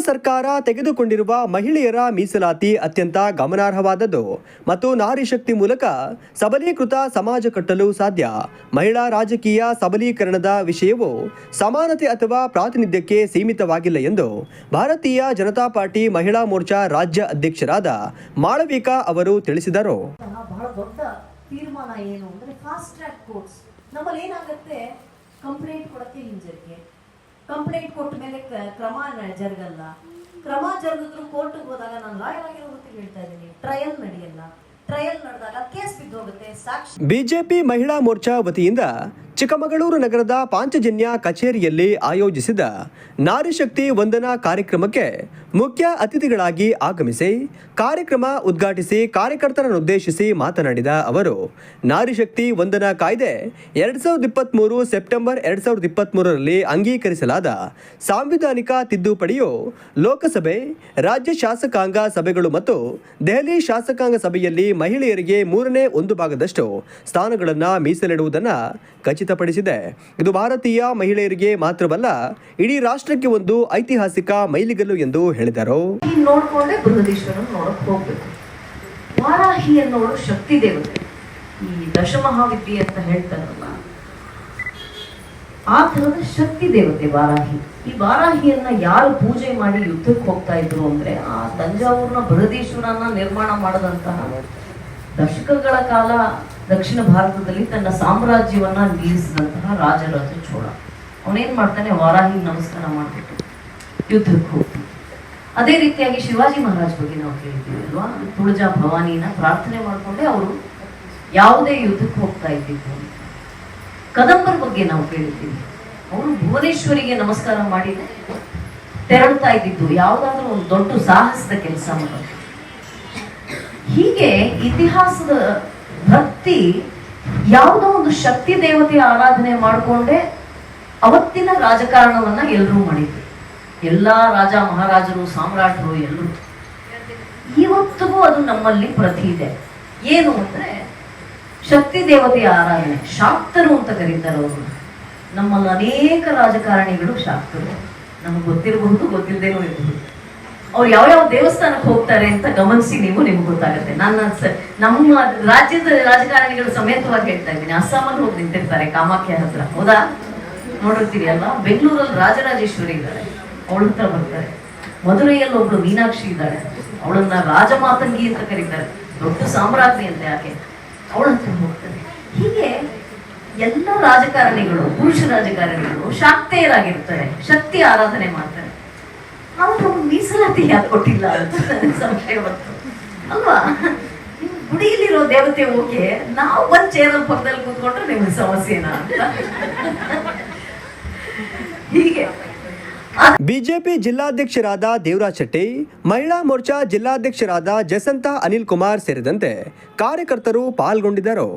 ಸರ್ಕಾರ ತೆಗೆದುಕೊಂಡಿರುವ ಮಹಿಳೆಯರ ಮೀಸಲಾತಿ ಅತ್ಯಂತ ಗಮನಾರ್ಹವಾದದ್ದು ಮತ್ತು ನಾರಿ ಶಕ್ತಿ ಮೂಲಕ ಸಬಲೀಕೃತ ಸಮಾಜ ಕಟ್ಟಲು ಸಾಧ್ಯ. ಮಹಿಳಾ ರಾಜಕೀಯ ಸಬಲೀಕರಣದ ವಿಷಯವು ಸಮಾನತೆ ಅಥವಾ ಪ್ರಾತಿನಿಧ್ಯಕ್ಕೆ ಸೀಮಿತವಾಗಿಲ್ಲ ಎಂದು ಭಾರತೀಯ ಜನತಾ ಪಾರ್ಟಿ ಮಹಿಳಾ ಮೋರ್ಚಾ ರಾಜ್ಯ ಅಧ್ಯಕ್ಷರಾದ ಮಾಳವಿಕಾ ಅವರು ತಿಳಿಸಿದರು. ಬಹಳ ದೊಡ್ಡ ತೀರ್ಮಾನ ಏನು ಅಂದ್ರೆ ಫಾಸ್ಟ್ ಟ್ರ್ಯಾಕ್ ಕೋರ್ಟ್ಸ್ ನಮ್ಮಲ್ಲಿ ಏನಾಗುತ್ತೆ, ಕಂಪ್ಲೇಂಟ್ ಕೊಡಕ್ಕೆ ಹಿಂಜರಿಕೆ, ಕಂಪ್ಲೇಂಟ್ ಕೊಟ್ಟ ಮೇಲೆ ಕ್ರಮ ಜರುಗಲ್ಲ, ಕ್ರಮ ಜರುಗಿದ್ರು ಕೋರ್ಟ್ಗೆ ಹೋದಾಗ ನಾನು ಲಾಯರ್ ಆಗಿರೋ ಹೊತ್ತಿಗೆ ಹೇಳ್ತಾ ಇದ್ದೀನಿ, ಟ್ರಯಲ್ ನಡೆಯಲ್ಲ, ಟ್ರಯಲ್ ನಡೆದಾಗ ಕೇಸ್ ಬಿದ್ದೋಗುತ್ತೆ. ಸಾಕ್ಷಿ ಬಿಜೆಪಿ ಮಹಿಳಾ ಮೋರ್ಚಾ ವತಿಯಿಂದ ಚಿಕ್ಕಮಗಳೂರು ನಗರದ ಪಾಂಚಜನ್ಯ ಕಚೇರಿಯಲ್ಲಿ ಆಯೋಜಿಸಿದ ನಾರಿ ಶಕ್ತಿ ವಂದನಾ ಕಾರ್ಯಕ್ರಮಕ್ಕೆ ಮುಖ್ಯ ಅತಿಥಿಗಳಾಗಿ ಆಗಮಿಸಿ ಕಾರ್ಯಕ್ರಮ ಉದ್ಘಾಟಿಸಿ ಕಾರ್ಯಕರ್ತರನ್ನುದ್ದೇಶಿಸಿ ಮಾತನಾಡಿದ ಅವರು, ನಾರಿ ಶಕ್ತಿ ವಂದನಾ ಕಾಯ್ದೆ 2023 ಸೆಪ್ಟೆಂಬರ್ 2023ರಲ್ಲಿ ಅಂಗೀಕರಿಸಲಾದ ಸಾಂವಿಧಾನಿಕ ತಿದ್ದುಪಡಿಯು ಲೋಕಸಭೆ, ರಾಜ್ಯ ಶಾಸಕಾಂಗ ಸಭೆಗಳು ಮತ್ತು ದೆಹಲಿ ಶಾಸಕಾಂಗ ಸಭೆಯಲ್ಲಿ ಮಹಿಳೆಯರಿಗೆ 1/3 ಸ್ಥಾನಗಳನ್ನು ಮೀಸಲಿಡುವುದನ್ನು ಖಚಿತಪಡಿಸಿದೆ. ಇದು ಭಾರತೀಯ ಮಹಿಳೆಯರಿಗೆ ಮಾತ್ರವಲ್ಲ, ಇಡೀ ರಾಷ್ಟ್ರಕ್ಕೆ ಒಂದು ಐತಿಹಾಸಿಕ ಮೈಲಿಗಲ್ಲು ಎಂದು ಹೇಳಿದರು. ನೋಡ್ಕೊಂಡೆ ಬೃಹದೀಶ್ವರನ್ ನೋಡಕ್ ಹೋಗ್ಬೇಕು. ವಾರಾಹಿ ಅನ್ನೋಳು ಶಕ್ತಿ ದೇವತೆ, ಈ ದಶಮಹಾವಿದ್ಯೆ ಅಂತ ಹೇಳ್ತಾರಲ್ಲ, ಆ ತರದ ಶಕ್ತಿ ದೇವತೆ ವಾರಾಹಿ. ಈ ವಾರಾಹಿಯನ್ನ ಯಾರು ಪೂಜೆ ಮಾಡಿ ಯುದ್ಧಕ್ಕೆ ಹೋಗ್ತಾ ಇದ್ರು ಅಂದ್ರೆ ಆ ತಂಜಾವೂರಿನ ಬೃಹದೀಶ್ವರನ್ನ ನಿರ್ಮಾಣ ಮಾಡದಂತಹ ದಶಕಗಳ ಕಾಲ ದಕ್ಷಿಣ ಭಾರತದಲ್ಲಿ ತನ್ನ ಸಾಮ್ರಾಜ್ಯವನ್ನ ನಿಲ್ಲಿಸಿದಂತಹ ರಾಜರಾಜ ಚೋಳ ಅವನೇನ್ ಮಾಡ್ತಾನೆ, ವಾರಾಹಿ ನಮಸ್ಕಾರ ಮಾಡ್ಬಿಟ್ಟು ಯುದ್ಧಕ್ಕೆ ಹೋಗ್ತಾನೆ. ಅದೇ ರೀತಿಯಾಗಿ ಶಿವಾಜಿ ಮಹಾರಾಜ್ ಬಗ್ಗೆ ನಾವು ಕೇಳ್ತೀವಿ ಅಲ್ವಾ, ತುಳಜಾ ಭವಾನಿನ ಪ್ರಾರ್ಥನೆ ಮಾಡ್ಕೊಂಡೆ ಅವರು ಯಾವುದೇ ಯುದ್ಧಕ್ಕೆ ಹೋಗ್ತಾ ಇದ್ದಿದ್ದು. ಕದಂಬರ ಬಗ್ಗೆ ನಾವು ಕೇಳ್ತೀವಿ, ಅವರು ಭುವನೇಶ್ವರಿಗೆ ನಮಸ್ಕಾರ ಮಾಡಿ ತೆರಳ್ತಾ ಇದ್ದಿದ್ದು ಯಾವುದಾದ್ರೂ ಒಂದು ದೊಡ್ಡ ಸಾಹಸದ ಕೆಲಸ ಮಾಡೋದು. ಹೀಗೆ ಇತಿಹಾಸದ ಭಕ್ತಿ ಯಾವುದೋ ಒಂದು ಶಕ್ತಿ ದೇವತೆಯ ಆರಾಧನೆ ಮಾಡಿಕೊಂಡೆ ಅವತ್ತಿನ ರಾಜಕಾರಣವನ್ನ ಎಲ್ಲರೂ ಮಾಡಿದ್ರು. ಎಲ್ಲಾ ರಾಜ ಮಹಾರಾಜರು, ಸಾಮ್ರಾಟರು ಎಲ್ಲರೂ. ಇವತ್ತಿಗೂ ಅದು ನಮ್ಮಲ್ಲಿ ಪ್ರತಿ ಇದೆ. ಏನು ಅಂದ್ರೆ ಶಕ್ತಿ ದೇವತೆಯ ಆರಾಧನೆ. ಶಾಕ್ತರು ಅಂತ ಕರೀತಾರೆ ಅವರು. ನಮ್ಮಲ್ಲಿ ಅನೇಕ ರಾಜಕಾರಣಿಗಳು ಶಾಕ್ತರು. ನಮಗೆ ಗೊತ್ತಿರಬಹುದು, ಗೊತ್ತಿಲ್ಲದೇನೂ ಇರಬಹುದು. ಅವ್ರು ಯಾವ್ಯಾವ ದೇವಸ್ಥಾನಕ್ಕೆ ಹೋಗ್ತಾರೆ ಅಂತ ಗಮನಿಸಿ ನಿಮ್ಗೆ ಗೊತ್ತಾಗುತ್ತೆ. ನಮ್ಮ ರಾಜ್ಯದ ರಾಜಕಾರಣಿಗಳು ಸಮೇತವಾಗಿ ಹೇಳ್ತಾ ಇದ್ದೀನಿ. ಅಸ್ಸಾಮಲ್ಲಿ ಹೋಗಿ ನಿಂತಿರ್ತಾರೆ ಕಾಮಾಖ್ಯ ಹತ್ರ, ಹೌದಾ? ನೋಡಿರ್ತೀರಿ ಅಲ್ವಾ? ಬೆಂಗಳೂರಲ್ಲಿ ರಾಜರಾಜೇಶ್ವರಿ ಇದ್ದಾಳೆ, ಅವಳ ಹತ್ರ ಬರ್ತಾರೆ. ಮಧುರೈಯಲ್ಲಿ ಒಬ್ಳು ಮೀನಾಕ್ಷಿ ಇದ್ದಾಳೆ, ಅವಳನ್ನ ರಾಜಮಾತಂಗಿ ಅಂತ ಕರೀತಾರೆ, ದೊಡ್ಡ ಸಾಮ್ರಾಜ್ಞಿ ಅಂತ ಯಾಕೆ, ಅವಳ ಹತ್ರ ಹೋಗ್ತಾರೆ. ಹೀಗೆ ಎಲ್ಲ ರಾಜಕಾರಣಿಗಳು, ಪುರುಷ ರಾಜಕಾರಣಿಗಳು ಶಾಕ್ತೆಯರಾಗಿರ್ತಾರೆ, ಶಕ್ತಿ ಆರಾಧನೆ ಮಾಡ್ತಾರೆ. ಅವರು ಮೀಸಲಾತಿ ಯಾಕೆ ಕೊಟ್ಟಿಲ್ಲ ಅಂತ ಸಂಶಯ ಬಂತು ಅಲ್ವಾ? ಗುಡಿಯಲ್ಲಿರೋ ದೇವತೆ ಓಕೆ, ನಾವು ಒಂದ್ ಚೇರಲ್ಲಿ ಪಕ್ಕದಲ್ಲಿ ಕೂತ್ಕೊಂಡ್ರೆ ನಿಮ್ಗೆ ಸಮಸ್ಯೆನಾ ಅಂತ. ಹೀಗೆ ಬಿಜೆಪಿ ಜಿಲ್ಲಾಧ್ಯಕ್ಷರಾದ ದೇವರಾಜ್ ಶೆಟ್ಟಿ, ಮಹಿಳಾ ಮೋರ್ಚಾ ಜಿಲ್ಲಾಧ್ಯಕ್ಷರಾದ ಜಸಂತಾ ಅನಿಲ್ ಕುಮಾರ್ ಸೇರಿದಂತೆ ಕಾರ್ಯಕರ್ತರು ಪಾಲ್ಗೊಂಡಿದ್ದರು.